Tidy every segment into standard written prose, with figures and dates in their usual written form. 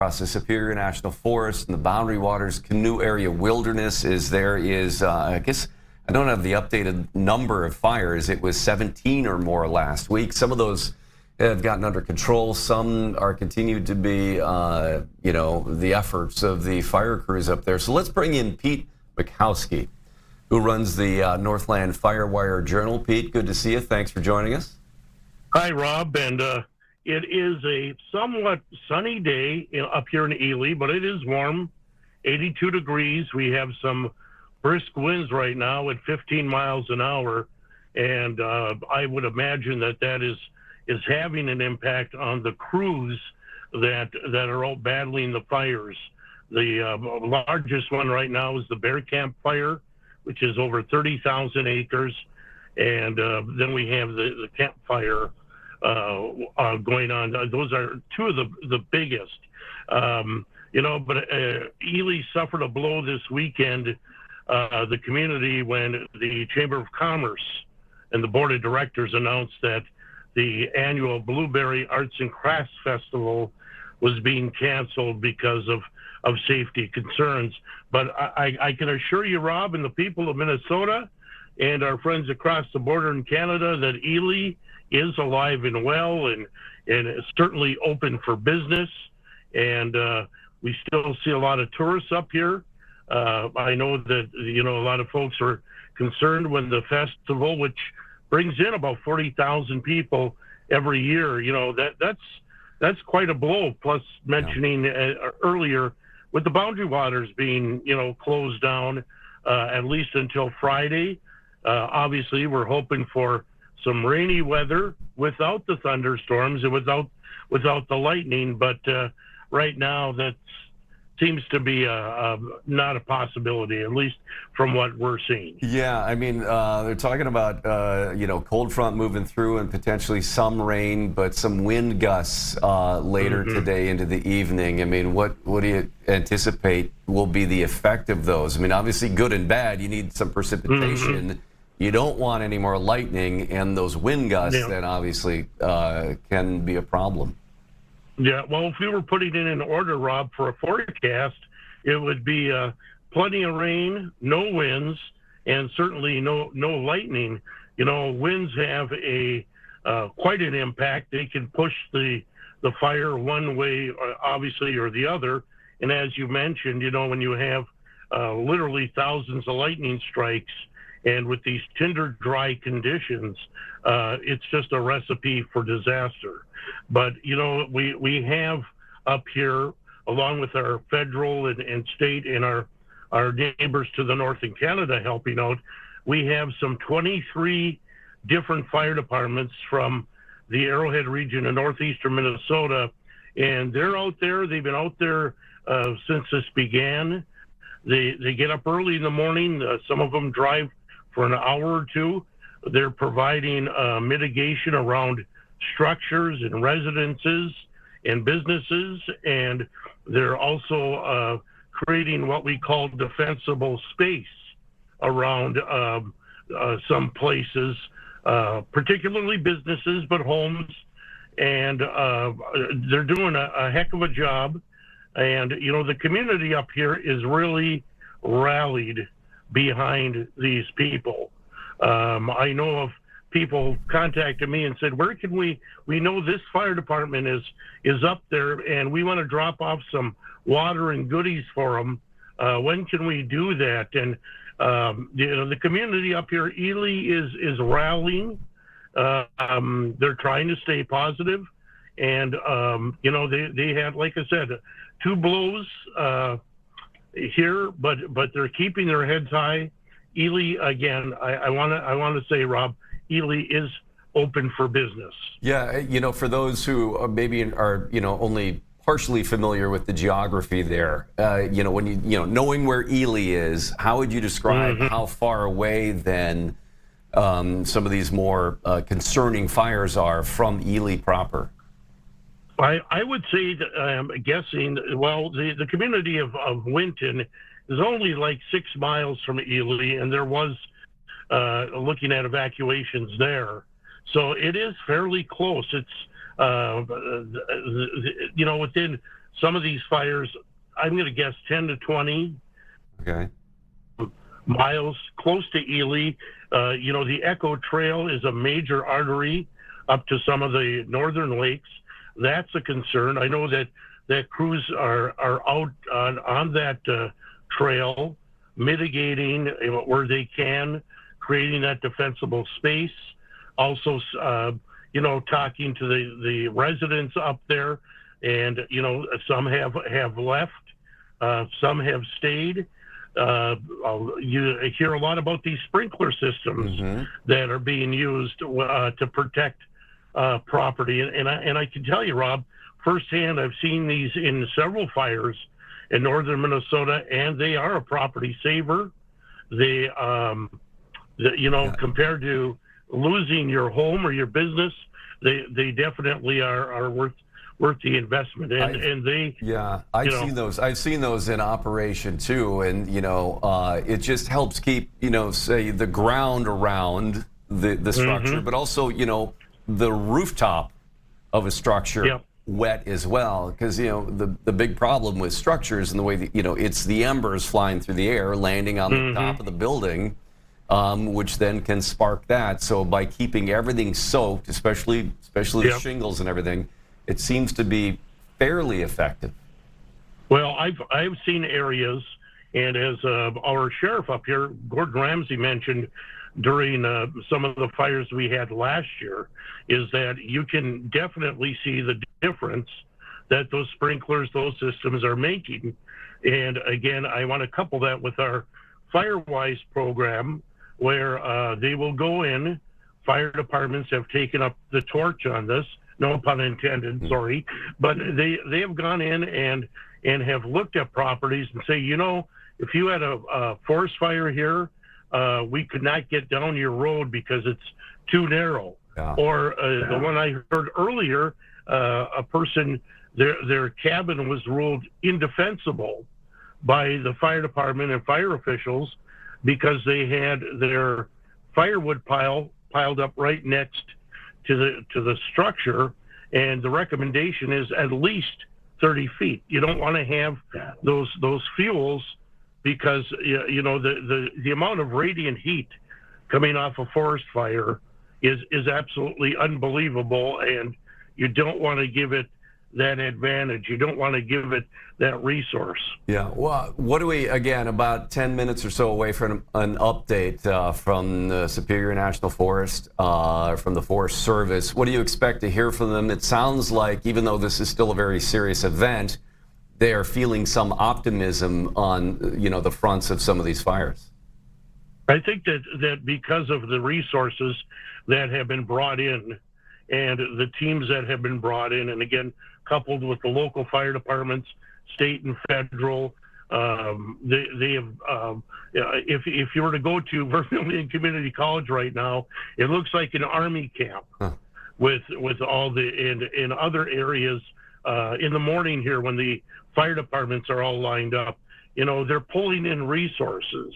across the Superior National Forest and the Boundary Waters Canoe Area Wilderness I guess I don't have the updated number of fires. It was 17 or more last week. Some of those have gotten under control. Some are continued to be, the efforts of the fire crews up there. So let's bring in Pete Makowski, who runs the Northland FireWire Journal. Pete, good to see you. Thanks for joining us. Hi, Rob. And it is a somewhat sunny day up here in Ely, but it is warm, 82 degrees. We have some brisk winds right now at 15 miles an hour. And I would imagine that is having an impact on the crews that are out battling the fires. The largest one right now is the Bear Camp Fire, which is over 30,000 acres. And then we have the campfire going on. Those are two of the biggest. But Ely suffered a blow this weekend, the community, when the Chamber of Commerce and the board of directors announced that the annual Blueberry Arts and Crafts Festival was being canceled because of safety concerns. But I can assure you, Rob, and the people of Minnesota and our friends across the border in Canada, that Ely is alive and well and is certainly open for business. And we still see a lot of tourists up here. I know that, a lot of folks are concerned when the festival, which brings in about 40,000 people every year, that's quite a blow. Plus, mentioning earlier, with the Boundary Waters being, closed down at least until Friday. Obviously, we're hoping for some rainy weather without the thunderstorms and without the lightning. But right now, that seems to be not a possibility, at least from what we're seeing. Yeah, I mean, they're talking about, cold front moving through and potentially some rain, but some wind gusts later today into the evening. I mean, what do you anticipate will be the effect of those? I mean, obviously good and bad. You need some precipitation. You don't want any more lightning, and those wind gusts that obviously can be a problem. Yeah, well, if we were putting it in order, Rob, for a forecast, it would be plenty of rain, no winds, and certainly no lightning. Winds have quite an impact. They can push the fire one way, obviously, or the other. And as you mentioned, when you have literally thousands of lightning strikes, and with these tinder dry conditions, it's just a recipe for disaster. But, we have up here, along with our federal and state and our neighbors to the north in Canada helping out, we have some 23 different fire departments from the Arrowhead region of northeastern Minnesota. And they're out there. They've been out there since this began. They get up early in the morning. Some of them drive for an hour or two. They're providing mitigation around structures and residences and businesses, and they're also creating what we call defensible space around some places, particularly businesses, but homes. And they're doing a heck of a job. And, the community up here is really rallied behind these people. I know of people contacted me and said, where can we know this fire department is up there and we want to drop off some water and goodies for them. When can we do that? And, the community up here, Ely, is rallying. They're trying to stay positive. And, they had, like I said, two blows here, but they're keeping their heads high. Ely, again, I want to say, Rob, Ely is open for business. Yeah, for those who maybe are, only partially familiar with the geography there, when knowing where Ely is, how would you describe how far away then some of these more concerning fires are from Ely proper? I would say that I'm guessing, the community of Winton is only like 6 miles from Ely, and there was looking at evacuations there. So it is fairly close. It's, within some of these fires, I'm going to guess 10 to 20 Okay. miles close to Ely. The Echo Trail is a major artery up to some of the northern lakes. That's a concern. I know that crews are out on that trail, mitigating where they can, creating that defensible space. Also, talking to the residents up there, and some have left, some have stayed. You hear a lot about these sprinkler systems that are being used to protect property, and I can tell you, Rob, firsthand, I've seen these in several fires in northern Minnesota, and they are a property saver. They, compared to losing your home or your business, they definitely are worth the investment. And they, I've seen those. I've seen those in operation too, and it just helps keep say the ground around the structure, but also the rooftop of a structure wet as well, because the big problem with structures and the way that it's the embers flying through the air, landing on the top of the building, which then can spark that. So by keeping everything soaked, especially the shingles and everything, it seems to be fairly effective. Well, I've seen areas, and as our sheriff up here, Gordon Ramsay, mentioned during some of the fires we had last year, is that you can definitely see the difference that those sprinklers, those systems are making. And again, I want to couple that with our FireWise program, where they will go in. Fire departments have taken up the torch on this, no pun intended, sorry, but they have gone in and have looked at properties and say, if you had a forest fire here, we could not get down your road because it's too narrow. Or the one I heard earlier, a person, their cabin was ruled indefensible by the fire department and fire officials because they had their firewood piled up right next to the structure, and the recommendation is at least 30 feet. You don't want to have those fuels, because the amount of radiant heat coming off a forest fire is absolutely unbelievable, and you don't want to give it that advantage. You don't want to give it that resource. Yeah. Well, what do we, again, about 10 minutes or so away from an update from the Superior National Forest, from the Forest Service. What do you expect to hear from them? It sounds like, even though this is still a very serious event, they are feeling some optimism on, the fronts of some of these fires. I think that because of the resources that have been brought in and the teams that have been brought in, and again, coupled with the local fire departments, state and federal, they have, if you were to go to Vermillion Community College right now, it looks like an army camp with all in other areas. In the morning here, when the fire departments are all lined up, they're pulling in resources,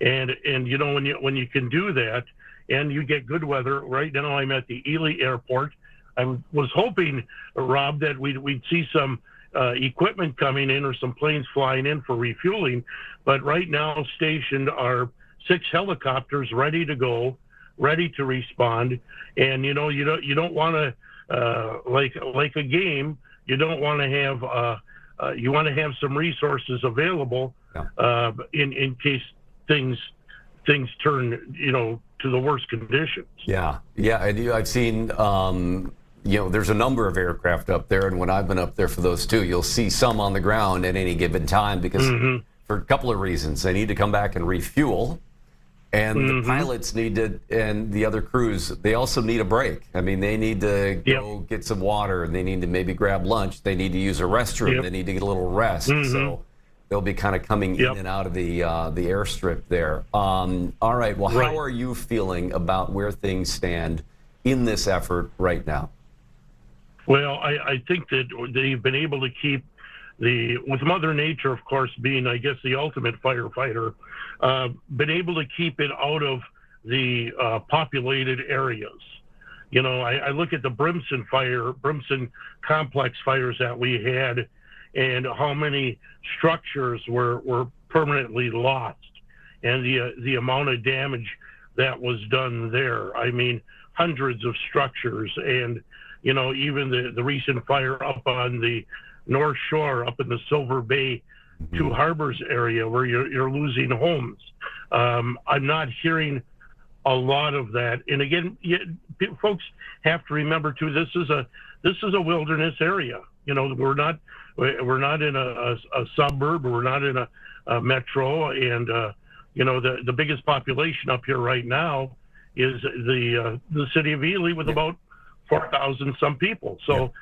and when you can do that and you get good weather. Right now I'm at the Ely Airport. I was hoping, Rob, that we'd see some equipment coming in or some planes flying in for refueling, but right now stationed are 6 helicopters ready to go, ready to respond. And you don't want to like a game. You don't want to have you want to have some resources available in case things turn to the worst conditions. Yeah. I've seen there's a number of aircraft up there, and when I've been up there for those too, you'll see some on the ground at any given time because for a couple of reasons. They need to come back and refuel, and the pilots need to, and the other crews, they also need a break. I mean, they need to go get some water, they need to maybe grab lunch, they need to use a restroom, they need to get a little rest. So they'll be kind of coming in and out of the airstrip there. All right, well, how are you feeling about where things stand in this effort right now? Well, I think that they've been able to keep with Mother Nature, of course, being, I guess, the ultimate firefighter, been able to keep it out of the populated areas. I look at the Brimson complex fires that we had, and how many structures were permanently lost, and the amount of damage that was done there. I mean, hundreds of structures, and even the recent fire up on the North Shore, up in the Silver Bay, Two Harbors area, where you're losing homes. I'm not hearing a lot of that. And again, folks have to remember too, this is a wilderness area. We're not in a suburb, we're not in a metro, and the biggest population up here right now is the city of Ely, with about 4,000 some people. So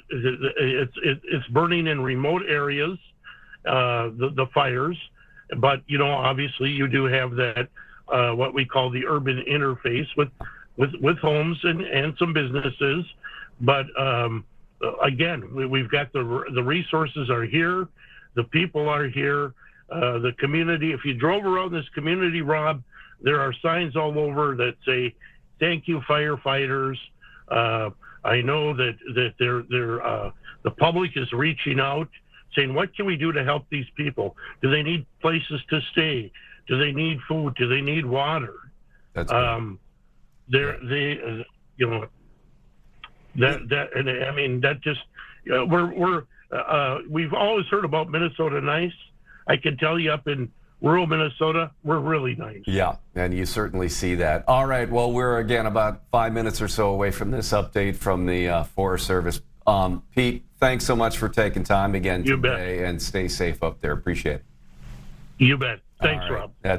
it's burning in remote areas, the fires, but obviously you do have that what we call the urban interface with homes and some businesses. But again, we've got the resources are here, the people are here, the community. If you drove around this community, Rob, there are signs all over that say, "Thank you, firefighters." I know that the public is reaching out, saying, "What can we do to help these people? Do they need places to stay? Do they need food? Do they need water?" That's and I mean, that just we've always heard about Minnesota nice. I can tell you, up in rural Minnesota, we're really nice. Yeah, and you certainly see that. All right, well, we're again about 5 minutes or so away from this update from the Forest Service. Pete, thanks so much for taking time again today, and stay safe up there. Appreciate it. You bet. Thanks, All right. Rob. That's